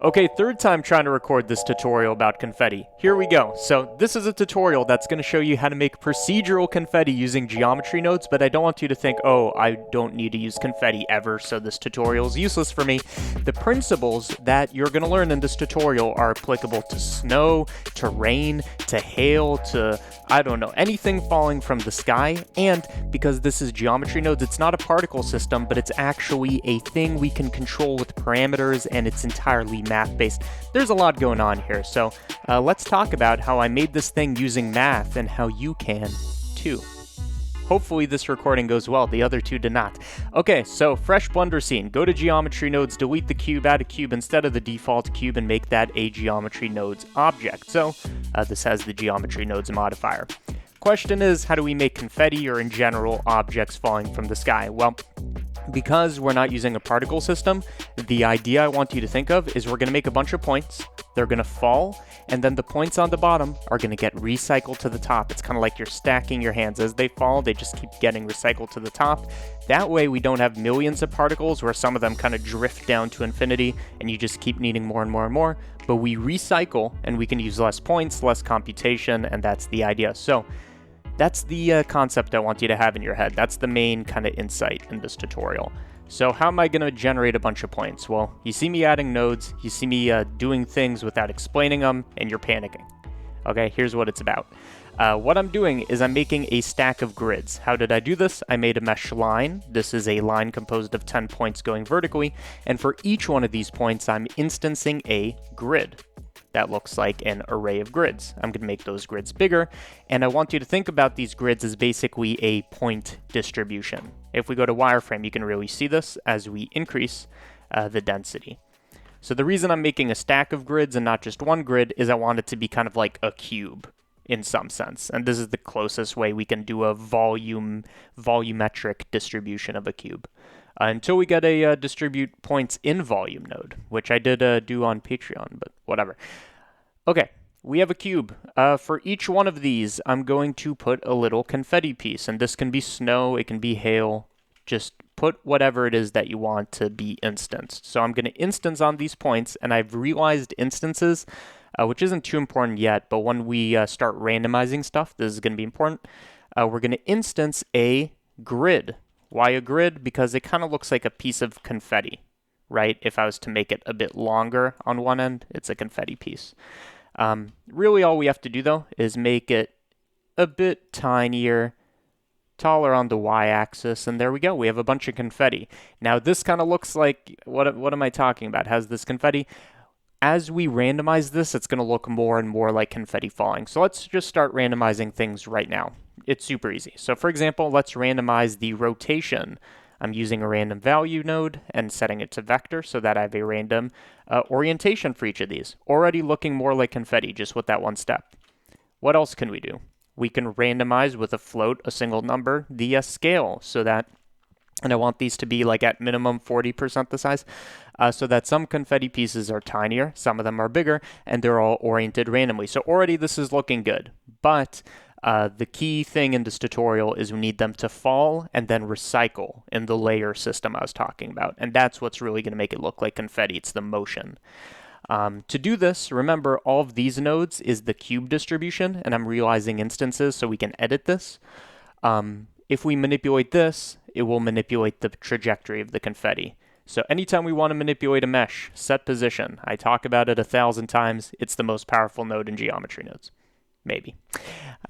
Okay, third time trying to record this tutorial about confetti. Here we go. So this is a tutorial that's going to show you how to make procedural confetti using geometry nodes, but I don't want you to think, oh, I don't need to use confetti ever, so this tutorial is useless for me. The principles that you're going to learn in this tutorial are applicable to snow, to rain, to hail, to, I don't know, anything falling from the sky. And because this is geometry nodes, it's not a particle system, but it's actually a thing we can control with parameters, and it's entirely math-based. There's a lot going on here, so let's talk about how I made this thing using math and how you can too. Hopefully this recording goes well, the other two did not. Okay, so fresh Blender scene. Go to geometry nodes, delete the cube, add a cube instead of the default cube, and make that a geometry nodes object. So this has the geometry nodes modifier. Question is, how do we make confetti or in general objects falling from the sky? Well, because we're not using a particle system, the idea I want you to think of is we're going to make a bunch of points, they're going to fall, and then the points on the bottom are going to get recycled to the top. It's kind of like you're stacking your hands. As they fall, they just keep getting recycled to the top. That way we don't have millions of particles where some of them kind of drift down to infinity and you just keep needing more and more and more, but we recycle and we can use less points, less computation, and that's the idea. So that's the concept I want you to have in your head. That's the main kind of insight in this tutorial. So how am I going to generate a bunch of points? Well, you see me adding nodes, you see me doing things without explaining them, and you're panicking. Okay, here's what it's about. What I'm doing is I'm making a stack of grids. How did I do this? I made a mesh line. This is a line composed of 10 points going vertically, and for each one of these points, I'm instancing a grid. That looks like an array of grids. I'm going to make those grids bigger, and I want you to think about these grids as basically a point distribution. If we go to wireframe, you can really see this as we increase the density. So the reason I'm making a stack of grids and not just one grid is I want it to be kind of like a cube in some sense, and this is the closest way we can do a volumetric distribution of a cube. Until we get a distribute points in volume node, which I did do on Patreon, but whatever. Okay, we have a cube. For each one of these, I'm going to put a little confetti piece, and this can be snow, it can be hail. Just put whatever it is that you want to be instanced. So I'm going to instance on these points, and I've realized instances, which isn't too important yet, but when we start randomizing stuff, this is going to be important. We're going to instance a grid. Why a grid? Because it kind of looks like a piece of confetti, right? If I was to make it a bit longer on one end, it's a confetti piece. Really all we have to do though is make it a bit tinier, taller on the y-axis, and there we go. We have a bunch of confetti. Now this kind of looks like, what am I talking about? It has this confetti. As we randomize this, it's going to look more and more like confetti falling. So let's just start randomizing things right now. It's super easy. So for example, let's randomize the rotation. I'm using a random value node and setting it to vector so that I have a random orientation for each of these. Already looking more like confetti just with that one step. What else can we do? We can randomize with a float, a single number, the scale so that, and I want these to be like at minimum 40% the size, so that some confetti pieces are tinier, some of them are bigger, and they're all oriented randomly. So already this is looking good, but the key thing in this tutorial is we need them to fall and then recycle in the layer system I was talking about. And that's what's really going to make it look like confetti. It's the motion. To do this, remember all of these nodes is the cube distribution, and I'm realizing instances so we can edit this. If we manipulate this, it will manipulate the trajectory of the confetti. So anytime we want to manipulate a mesh, set position. I talk about it 1,000 times. It's the most powerful node in geometry nodes. Maybe.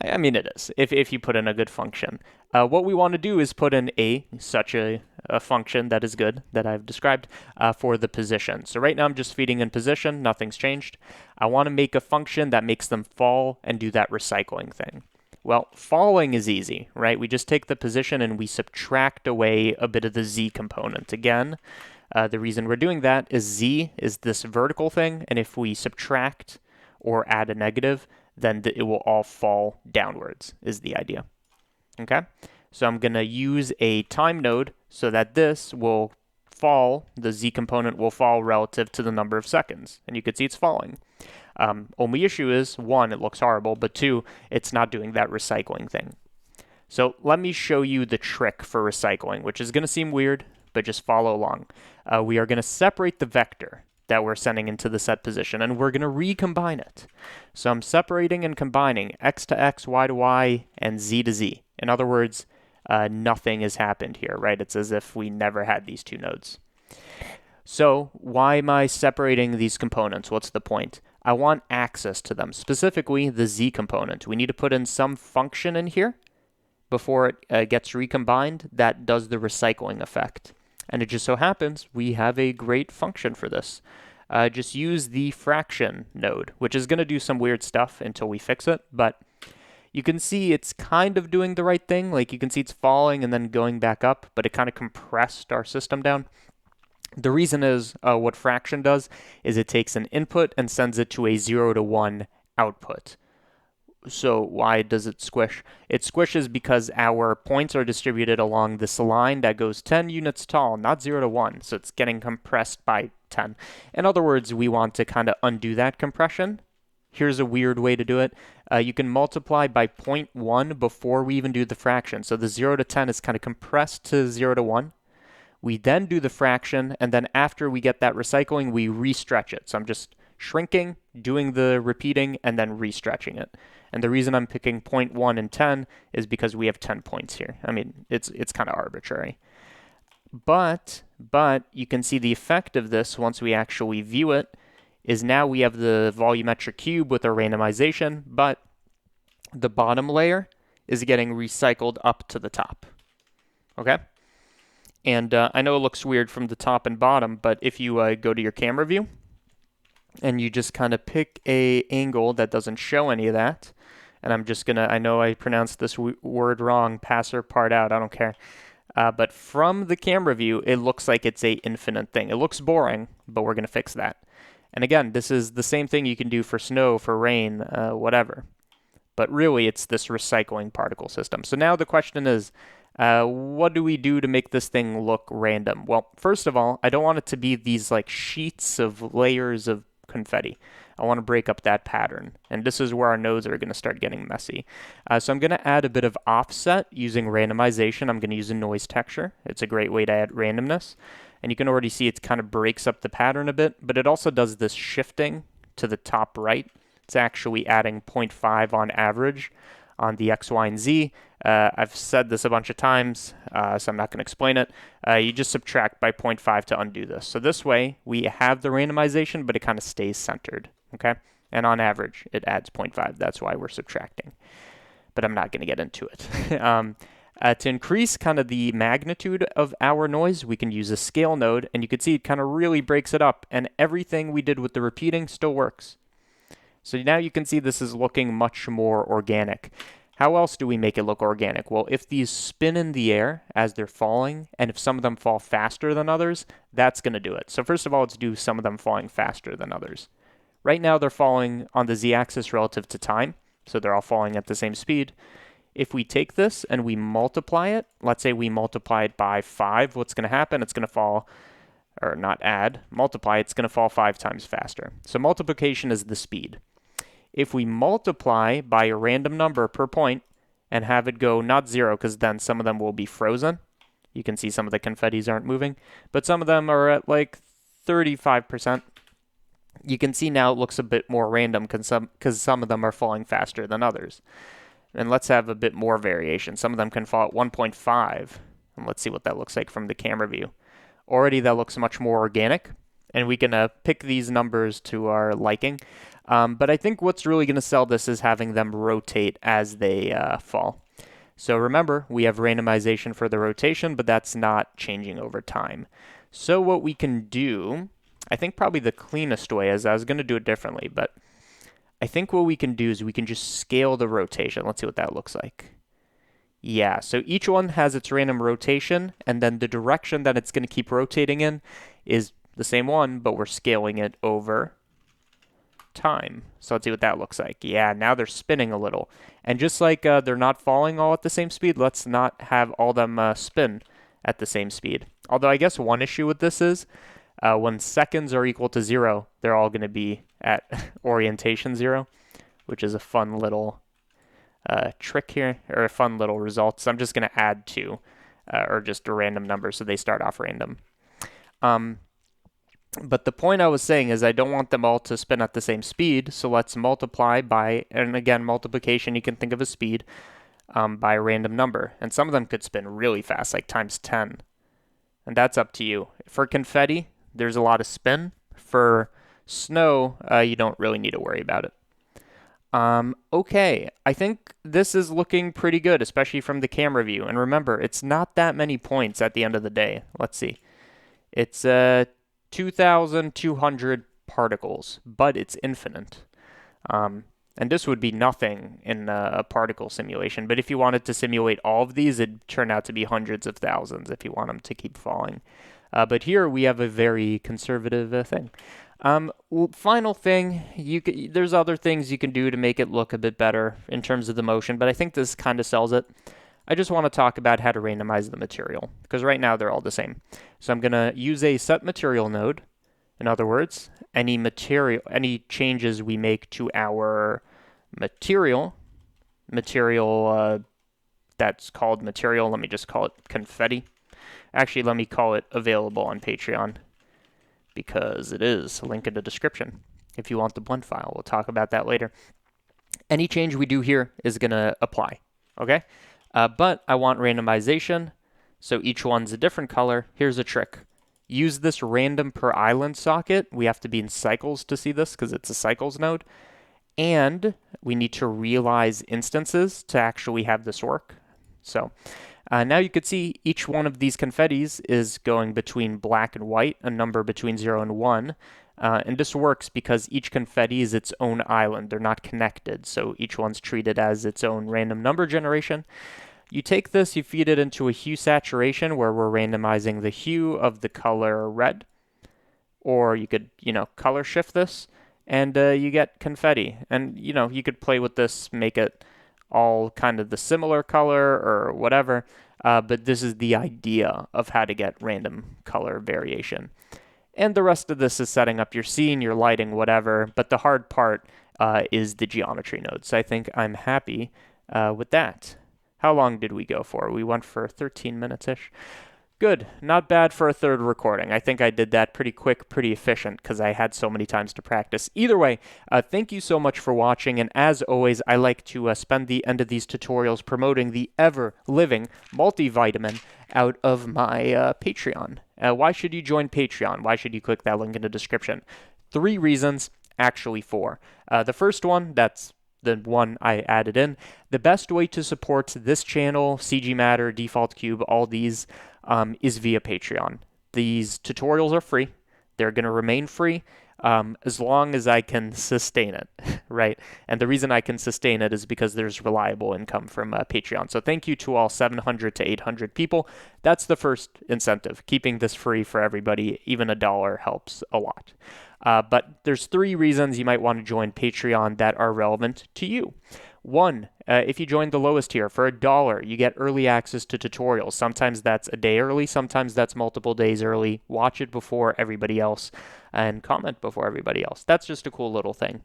I mean, it is, if you put in a good function. What we want to do is put in such a function that is good, that I've described, for the position. So right now I'm just feeding in position, nothing's changed. I want to make a function that makes them fall and do that recycling thing. Well, falling is easy, right? We just take the position and we subtract away a bit of the z component. Again, the reason we're doing that is z is this vertical thing, and if we subtract or add a negative, then it will all fall downwards, is the idea. Okay? So I'm going to use a time node so that this will fall, the z component will fall relative to the number of seconds. And you can see it's falling. Only issue is, one, it looks horrible, but two, it's not doing that recycling thing. So let me show you the trick for recycling, which is going to seem weird, but just follow along. We are going to separate the vector. that we're sending into the set position, and we're going to recombine it. So I'm separating and combining x to x, y to y, and z to z. In other words, nothing has happened here, right? It's as if we never had these two nodes. So why am I separating these components? What's the point? I want access to them, specifically the z component. We need to put in some function in here before it gets recombined that does the recycling effect. And it just so happens we have a great function for this. Just use the fraction node, which is going to do some weird stuff until we fix it, but you can see it's kind of doing the right thing. Like you can see it's falling and then going back up, but it kind of compressed our system down. The reason is what fraction does is it takes an input and sends it to a 0 to 1 output. So why does it squish? It squishes because our points are distributed along this line that goes 10 units tall, not 0 to 1. So it's getting compressed by 10. In other words, we want to kind of undo that compression. Here's a weird way to do it. You can multiply by 0.1 before we even do the fraction. So the 0 to 10 is kind of compressed to 0 to 1. We then do the fraction, and then after we get that recycling, we restretch it. So I'm just shrinking, doing the repeating, and then restretching it. And the reason I'm picking 0.1 and 10 is because we have 10 points here. I mean, it's kind of arbitrary. But you can see the effect of this once we actually view it is now we have the volumetric cube with our randomization, but the bottom layer is getting recycled up to the top. Okay? And I know it looks weird from the top and bottom, but if you go to your camera view and you just kind of pick a angle that doesn't show any of that, and I'm just gonna, I know I pronounced this word wrong, pass or part out, I don't care. But from the camera view, it looks like it's a infinite thing. It looks boring, but we're gonna fix that. And again, this is the same thing you can do for snow, for rain, whatever. But really, it's this recycling particle system. So now the question is, what do we do to make this thing look random? Well, first of all, I don't want it to be these like sheets of layers of confetti. I want to break up that pattern. And this is where our nodes are going to start getting messy. So I'm going to add a bit of offset using randomization. I'm going to use a noise texture. It's a great way to add randomness. And you can already see it kind of breaks up the pattern a bit, but it also does this shifting to the top right. It's actually adding 0.5 on average on the X, Y, and Z. I've said this a bunch of times, so I'm not going to explain it. You just subtract by 0.5 to undo this. So this way, we have the randomization, but it kind of stays centered, okay? And on average, it adds 0.5. That's why we're subtracting. But I'm not going to get into it. To increase kind of the magnitude of our noise, we can use a scale node, and you can see it kind of really breaks it up, and everything we did with the repeating still works. So now you can see this is looking much more organic. How else do we make it look organic? Well, if these spin in the air as they're falling, and if some of them fall faster than others, that's going to do it. So first of all, let's do some of them falling faster than others. Right now, they're falling on the z-axis relative to time, so they're all falling at the same speed. If we take this and we multiply it, let's say we multiply it by 5, what's going to happen? It's going to fall, or not add, multiply, it's going to fall 5 times faster. So multiplication is the speed. If we multiply by a random number per point and have it go not 0, because then some of them will be frozen. You can see some of the confettis aren't moving, but some of them are at like 35%. You can see now it looks a bit more random because some of them are falling faster than others. And let's have a bit more variation. Some of them can fall at 1.5. And let's see what that looks like from the camera view. Already that looks much more organic. And we can pick these numbers to our liking. But I think what's really going to sell this is having them rotate as they fall. So remember, we have randomization for the rotation, but that's not changing over time. So what we can do, I think probably the cleanest way is, I was going to do it differently, but I think what we can do is we can just scale the rotation. Let's see what that looks like. Yeah, so each one has its random rotation, and then the direction that it's going to keep rotating in is the same one, but we're scaling it over time. So let's see what that looks like. Yeah, now they're spinning a little. And just like they're not falling all at the same speed, let's not have all them spin at the same speed. Although I guess one issue with this is when seconds are equal to 0, they're all going to be at orientation 0, which is a fun little trick here, or a fun little result. So I'm just going to add 2, or just a random number, so they start off random. But the point I was saying is I don't want them all to spin at the same speed, so let's multiply by, and again, multiplication you can think of as speed, by a random number. And some of them could spin really fast, like times 10. And that's up to you. For confetti, there's a lot of spin. For snow, you don't really need to worry about it. Okay, I think this is looking pretty good, especially from the camera view. And remember, it's not that many points at the end of the day. Let's see. It's 2,200 particles, but it's infinite. And this would be nothing in a particle simulation. But if you wanted to simulate all of these, it'd turn out to be hundreds of thousands if you want them to keep falling. But here we have a very conservative thing. Final thing, there's other things you can do to make it look a bit better in terms of the motion, but I think this kind of sells it. I just want to talk about how to randomize the material, because right now they're all the same. So I'm going to use a set material node. In other words, any changes we make to our material that's called material, let me just call it confetti. Actually, let me call it available on Patreon, because it is. Link in the description if you want the blend file. We'll talk about that later. Any change we do here is going to apply, okay? But I want randomization, so each one's a different color. Here's a trick. Use this random per island socket. We have to be in cycles to see this because it's a cycles node. And we need to realize instances to actually have this work. So now you could see each one of these confettis is going between black and white, a number between 0 and 1. And this works because each confetti is its own island. They're not connected, so each one's treated as its own random number generation. You take this, you feed it into a hue saturation where we're randomizing the hue of the color red. Or you could, color shift this, and you get confetti. And, you could play with this, make it all kind of the similar color or whatever. But this is the idea of how to get random color variation. And the rest of this is setting up your scene, your lighting, whatever. But the hard part is the geometry node. So I think I'm happy with that. How long did we go for? We went for 13 minutes-ish. Good. Not bad for a third recording. I think I did that pretty quick, pretty efficient, because I had so many times to practice. Either way, thank you so much for watching, and as always, I like to spend the end of these tutorials promoting the ever-living multivitamin out of my Patreon. Why should you join Patreon? Why should you click that link in the description? 3 reasons, actually 4. The first one, that's the one I added in. The best way to support this channel, CG Matter, Default Cube, all these, is via Patreon. These tutorials are free. They're going to remain free as long as I can sustain it, right? And the reason I can sustain it is because there's reliable income from Patreon. So thank you to all 700 to 800 people. That's the first incentive. Keeping this free for everybody, even $1 helps a lot. But there's 3 reasons you might want to join Patreon that are relevant to you. 1, if you join the lowest tier for $1, you get early access to tutorials. Sometimes that's a day early, sometimes that's multiple days early. Watch it before everybody else and comment before everybody else. That's just a cool little thing.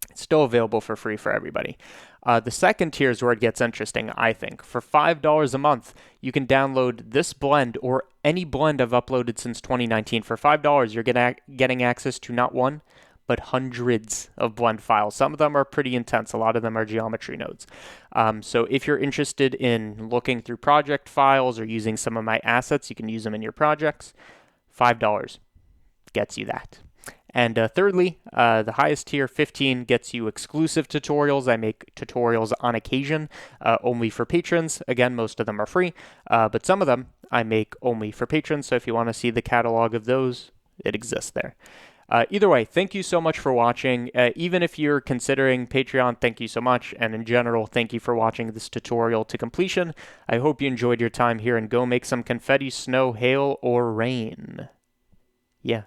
It's still available for free for everybody. The second tier is where it gets interesting, I think. For $5 a month, you can download this blend or any blend I've uploaded since 2019. For $5, you're getting access to not one, but hundreds of blend files. Some of them are pretty intense. A lot of them are geometry nodes. So if you're interested in looking through project files or using some of my assets, you can use them in your projects. $5 gets you that. And thirdly, the highest tier, 15, gets you exclusive tutorials. I make tutorials on occasion, only for patrons. Again, most of them are free, but some of them I make only for patrons. So if you want to see the catalog of those, it exists there. Either way, thank you so much for watching. Even if you're considering Patreon, thank you so much. And in general, thank you for watching this tutorial to completion. I hope you enjoyed your time here, and go make some confetti, snow, hail, or rain. Yeah.